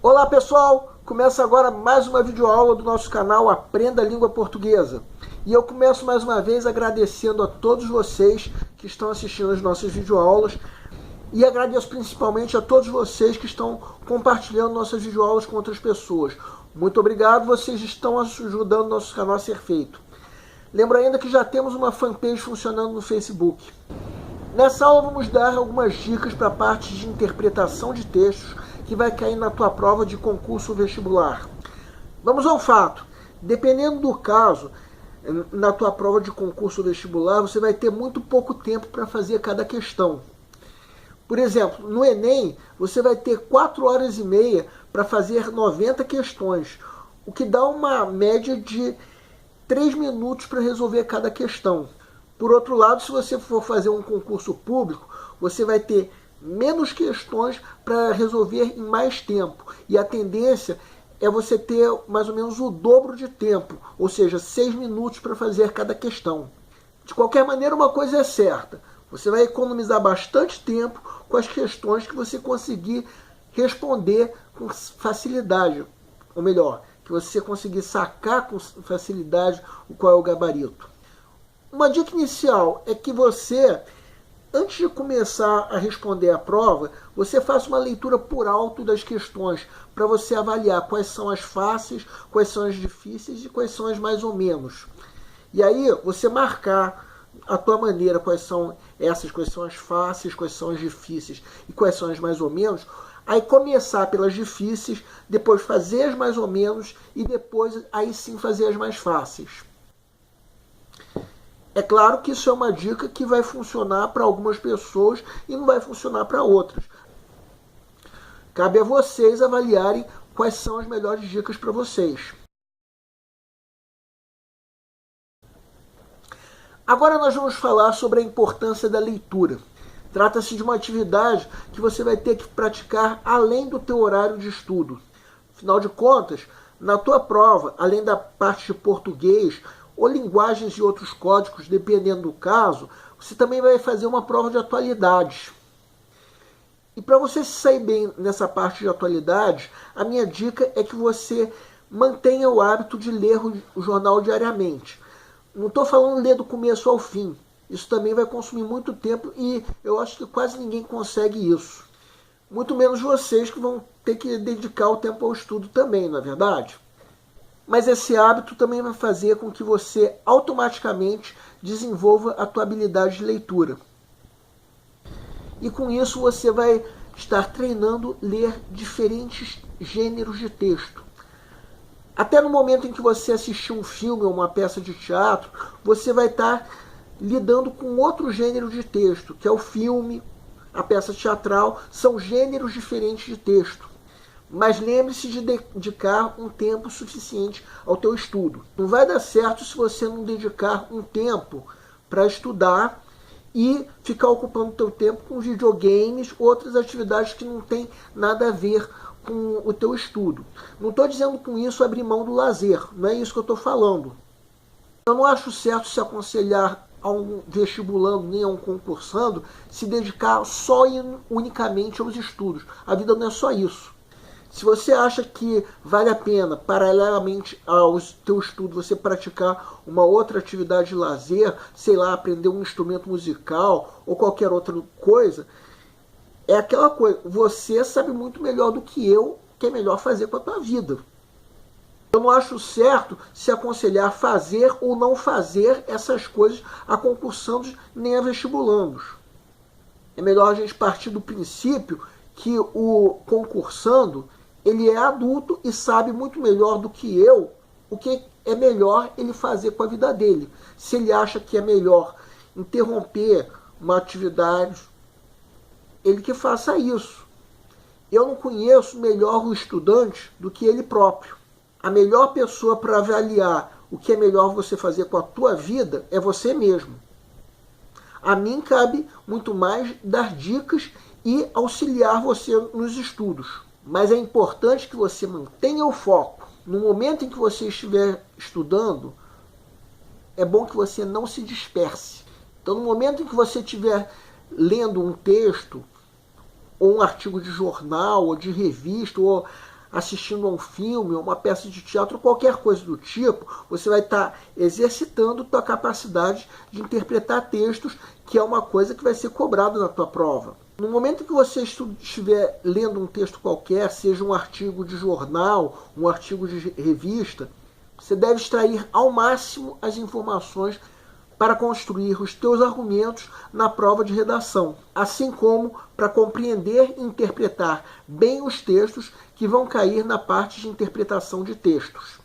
Olá pessoal, começa agora mais uma videoaula do nosso canal Aprenda a Língua Portuguesa. E eu começo mais uma vez agradecendo a todos vocês que estão assistindo as nossas videoaulas e agradeço principalmente a todos vocês que estão compartilhando nossas videoaulas com outras pessoas. Muito obrigado, vocês estão ajudando o nosso canal a ser feito. Lembro ainda que já temos uma fanpage funcionando no Facebook. Nessa aula vamos dar algumas dicas para a parte de interpretação de textos que vai cair na tua prova de concurso vestibular. Vamos ao fato. Dependendo do caso, na tua prova de concurso vestibular, você vai ter muito pouco tempo para fazer cada questão. Por exemplo, no Enem, você vai ter 4 horas e meia para fazer 90 questões, o que dá uma média de 3 minutos para resolver cada questão. Por outro lado, se você for fazer um concurso público, você vai ter menos questões para resolver em mais tempo. E a tendência é você ter mais ou menos o dobro de tempo, ou seja, 6 minutos para fazer cada questão. De qualquer maneira, uma coisa é certa, você vai economizar bastante tempo com as questões que você conseguir responder com facilidade, ou melhor, que você conseguir sacar com facilidade qual é o gabarito. Uma dica inicial é que você, antes de começar a responder a prova, você faça uma leitura por alto das questões, para você avaliar quais são as fáceis, quais são as difíceis e quais são as mais ou menos. E aí você marcar a tua maneira quais são essas, quais são as fáceis, quais são as difíceis e quais são as mais ou menos. Aí começar pelas difíceis, depois fazer as mais ou menos e depois aí sim fazer as mais fáceis. É claro que isso é uma dica que vai funcionar para algumas pessoas e não vai funcionar para outras. Cabe a vocês avaliarem quais são as melhores dicas para vocês. Agora nós vamos falar sobre a importância da leitura. Trata-se de uma atividade que você vai ter que praticar além do teu horário de estudo. Afinal de contas, na tua prova, além da parte de português ou linguagens e outros códigos, dependendo do caso, você também vai fazer uma prova de atualidades. E para você se sair bem nessa parte de atualidades, a minha dica é que você mantenha o hábito de ler o jornal diariamente. Não estou falando ler do começo ao fim. Isso também vai consumir muito tempo e eu acho que quase ninguém consegue isso. Muito menos vocês que vão ter que dedicar o tempo ao estudo também, não é verdade? Mas esse hábito também vai fazer com que você automaticamente desenvolva a tua habilidade de leitura. E com isso você vai estar treinando ler diferentes gêneros de texto. Até no momento em que você assistir um filme ou uma peça de teatro, você vai estar lidando com outro gênero de texto, que é o filme, a peça teatral, são gêneros diferentes de texto. Mas lembre-se de dedicar um tempo suficiente ao teu estudo. Não vai dar certo se você não dedicar um tempo para estudar e ficar ocupando o teu tempo com videogames, outras atividades que não tem nada a ver com o teu estudo. Não estou dizendo com isso abrir mão do lazer, não é isso que eu estou falando. Eu não acho certo se aconselhar a um vestibulando nem a um concursando se dedicar só e unicamente aos estudos. A vida não é só isso. Se você acha que vale a pena, paralelamente ao teu estudo, você praticar uma outra atividade de lazer, sei lá, aprender um instrumento musical ou qualquer outra coisa, é aquela coisa, você sabe muito melhor do que eu o que é melhor fazer com a tua vida. Eu não acho certo se aconselhar fazer ou não fazer essas coisas a concursandos nem a vestibulandos. É melhor a gente partir do princípio que o concursando ele é adulto e sabe muito melhor do que eu o que é melhor ele fazer com a vida dele. Se ele acha que é melhor interromper uma atividade, ele que faça isso. Eu não conheço melhor o estudante do que ele próprio. A melhor pessoa para avaliar o que é melhor você fazer com a tua vida é você mesmo. A mim cabe muito mais dar dicas e auxiliar você nos estudos. Mas é importante que você mantenha o foco. No momento em que você estiver estudando, é bom que você não se disperse. Então, no momento em que você estiver lendo um texto, ou um artigo de jornal, ou de revista, ou assistindo a um filme, uma peça de teatro, qualquer coisa do tipo, você vai estar exercitando tua capacidade de interpretar textos, que é uma coisa que vai ser cobrada na tua prova. No momento que você estiver lendo um texto qualquer, seja um artigo de jornal, um artigo de revista, você deve extrair ao máximo as informações para construir os teus argumentos na prova de redação, assim como para compreender e interpretar bem os textos que vão cair na parte de interpretação de textos.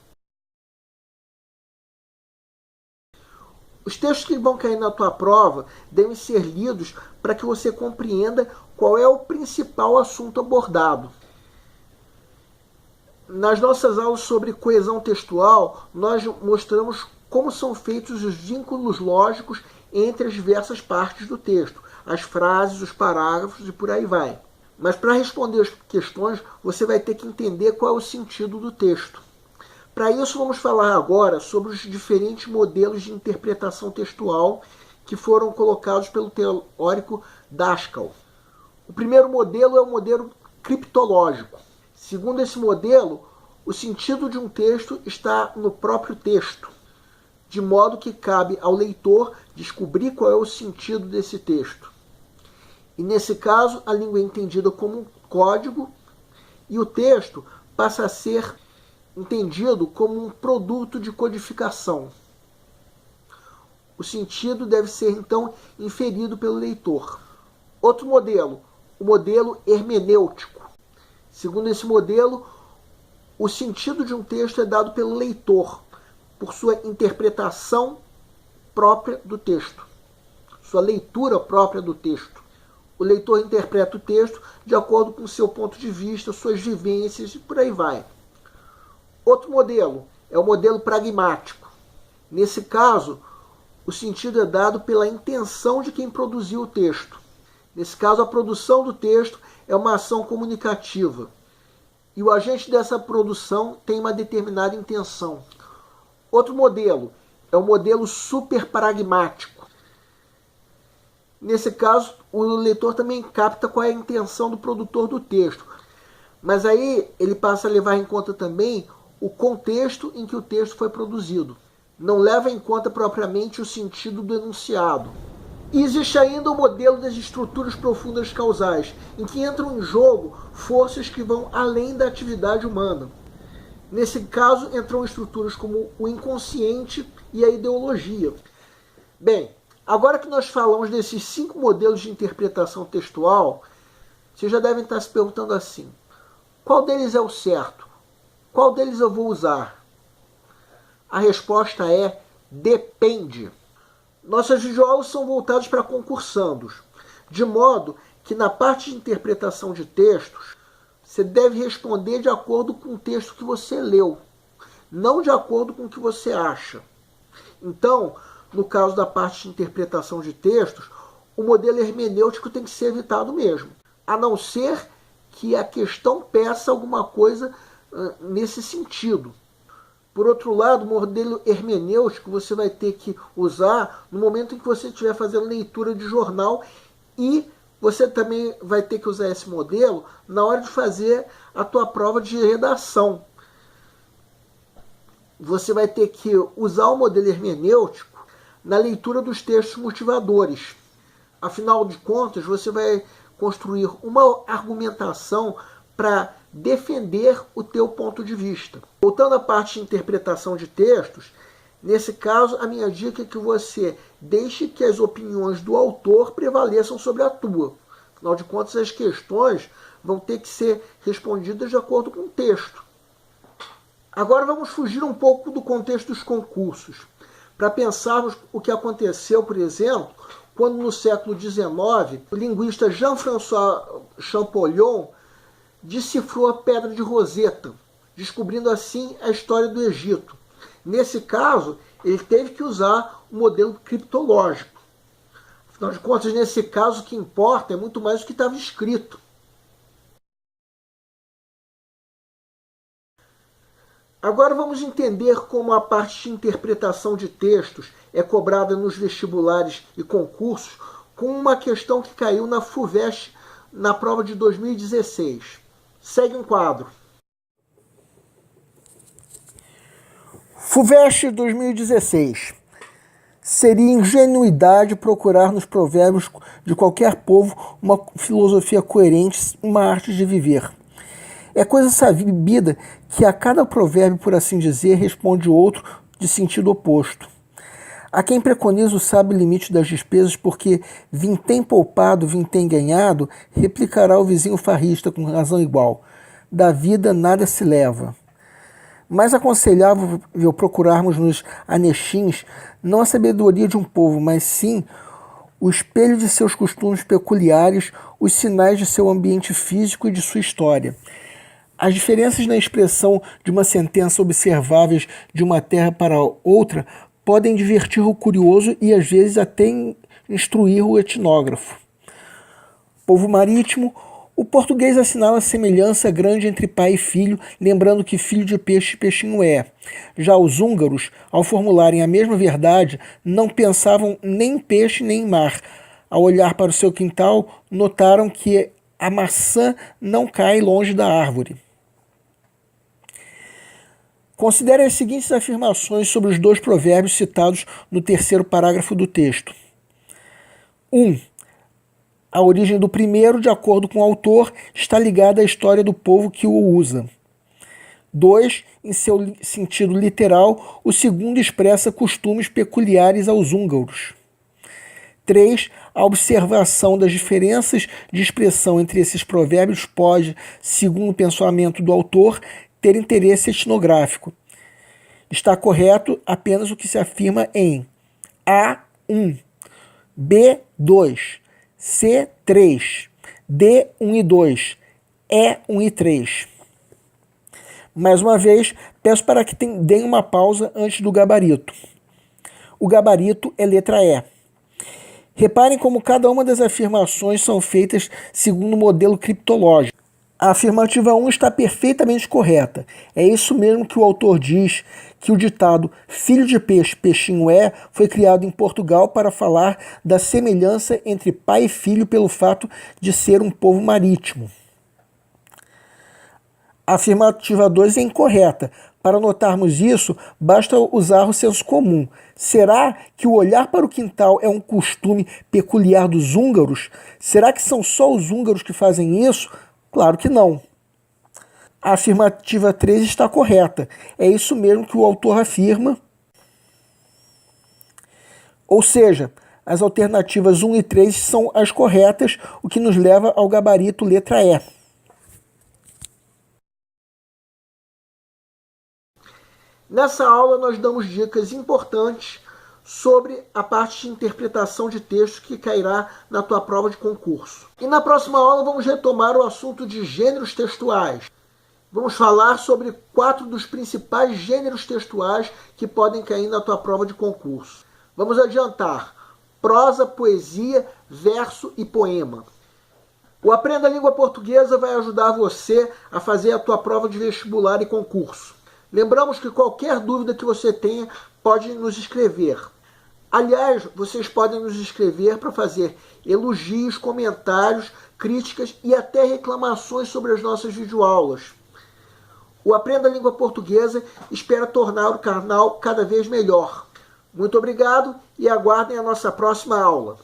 Os textos que vão cair na tua prova devem ser lidos para que você compreenda qual é o principal assunto abordado. Nas nossas aulas sobre coesão textual, nós mostramos como são feitos os vínculos lógicos entre as diversas partes do texto, as frases, os parágrafos e por aí vai. Mas para responder as questões, você vai ter que entender qual é o sentido do texto. Para isso, vamos falar agora sobre os diferentes modelos de interpretação textual que foram colocados pelo teórico Daskal. O primeiro modelo é o modelo criptológico. Segundo esse modelo, o sentido de um texto está no próprio texto, de modo que cabe ao leitor descobrir qual é o sentido desse texto. E nesse caso, a língua é entendida como um código e o texto passa a ser entendido como um produto de codificação. O sentido deve ser, então, inferido pelo leitor. Outro modelo, o modelo hermenêutico. Segundo esse modelo, o sentido de um texto é dado pelo leitor, por sua interpretação própria do texto, sua leitura própria do texto. O leitor interpreta o texto de acordo com o seu ponto de vista, suas vivências e por aí vai. Outro modelo é o modelo pragmático. Nesse caso, o sentido é dado pela intenção de quem produziu o texto. Nesse caso, a produção do texto é uma ação comunicativa. E o agente dessa produção tem uma determinada intenção. Outro modelo é o modelo superpragmático. Nesse caso, o leitor também capta qual é a intenção do produtor do texto. Mas aí ele passa a levar em conta também o contexto em que o texto foi produzido. Não leva em conta propriamente o sentido do enunciado. E existe ainda o modelo das estruturas profundas causais, em que entram em jogo forças que vão além da atividade humana. Nesse caso, entram estruturas como o inconsciente e a ideologia. Bem, agora que nós falamos desses 5 modelos de interpretação textual, vocês já devem estar se perguntando assim: qual deles é o certo? Qual deles eu vou usar? A resposta é: depende. Nossas videoaulas são voltadas para concursandos, de modo que na parte de interpretação de textos, você deve responder de acordo com o texto que você leu, não de acordo com o que você acha. Então, no caso da parte de interpretação de textos, o modelo hermenêutico tem que ser evitado mesmo, a não ser que a questão peça alguma coisa nesse sentido. Por outro lado, o modelo hermenêutico você vai ter que usar no momento em que você estiver fazendo leitura de jornal, e você também vai ter que usar esse modelo na hora de fazer a tua prova de redação. Você vai ter que usar o modelo hermenêutico na leitura dos textos motivadores. Afinal de contas, você vai construir uma argumentação para defender o teu ponto de vista. Voltando à parte de interpretação de textos, nesse caso, a minha dica é que você deixe que as opiniões do autor prevaleçam sobre a tua. Afinal de contas, as questões vão ter que ser respondidas de acordo com o texto. Agora vamos fugir um pouco do contexto dos concursos, para pensarmos o que aconteceu, por exemplo, quando no século XIX, o linguista Jean-François Champollion decifrou a Pedra de Roseta, descobrindo assim a história do Egito. Nesse caso, ele teve que usar o modelo criptológico. Afinal de contas, nesse caso, o que importa é muito mais o que estava escrito. Agora vamos entender como a parte de interpretação de textos é cobrada nos vestibulares e concursos, com uma questão que caiu na FUVEST na prova de 2016. Segue um quadro. FUVEST 2016. Seria ingenuidade procurar nos provérbios de qualquer povo uma filosofia coerente, uma arte de viver. É coisa sabida que a cada provérbio, por assim dizer, responde outro de sentido oposto. Há quem preconiza o sábio limite das despesas porque vintém poupado, vintém ganhado, replicará o vizinho farrista com razão igual. Da vida nada se leva. Mais aconselhável procurarmos nos anexins não a sabedoria de um povo, mas sim o espelho de seus costumes peculiares, os sinais de seu ambiente físico e de sua história. As diferenças na expressão de uma sentença observáveis de uma terra para outra podem divertir o curioso e às vezes até instruir o etnógrafo. Povo marítimo. O português assinala semelhança grande entre pai e filho, lembrando que filho de peixe, peixinho é. Já os húngaros, ao formularem a mesma verdade, não pensavam nem em peixe nem em mar. Ao olhar para o seu quintal, notaram que a maçã não cai longe da árvore. Considere as seguintes afirmações sobre os dois provérbios citados no terceiro parágrafo do texto. 1. A origem do primeiro, de acordo com o autor, está ligada à história do povo que o usa. 2. Em seu sentido literal, o segundo expressa costumes peculiares aos húngaros. 3. A observação das diferenças de expressão entre esses provérbios pode, segundo o pensamento do autor, ter interesse etnográfico. Está correto apenas o que se afirma em A1, B2, C3, D1 e 2, E1 e 3. Mais uma vez, peço para que deem uma pausa antes do gabarito. O gabarito é letra E. Reparem como cada uma das afirmações são feitas segundo o modelo criptológico. A afirmativa 1 está perfeitamente correta. É isso mesmo que o autor diz, que o ditado filho de peixe, peixinho é, foi criado em Portugal para falar da semelhança entre pai e filho pelo fato de ser um povo marítimo. A afirmativa 2 é incorreta. Para notarmos isso, basta usar o senso comum. Será que o olhar para o quintal é um costume peculiar dos húngaros? Será que são só os húngaros que fazem isso? Claro que não. A afirmativa 3 está correta. É isso mesmo que o autor afirma. Ou seja, as alternativas 1 e 3 são as corretas, o que nos leva ao gabarito letra E. Nessa aula nós damos dicas importantes sobre a parte de interpretação de texto que cairá na tua prova de concurso. E na próxima aula vamos retomar o assunto de gêneros textuais. Vamos falar sobre 4 dos principais gêneros textuais que podem cair na tua prova de concurso. Vamos adiantar: prosa, poesia, verso e poema. O Aprenda a Língua Portuguesa vai ajudar você a fazer a tua prova de vestibular e concurso. Lembramos que qualquer dúvida que você tenha pode nos escrever. Aliás, vocês podem nos escrever para fazer elogios, comentários, críticas e até reclamações sobre as nossas videoaulas. O Aprenda a Língua Portuguesa espera tornar o canal cada vez melhor. Muito obrigado e aguardem a nossa próxima aula.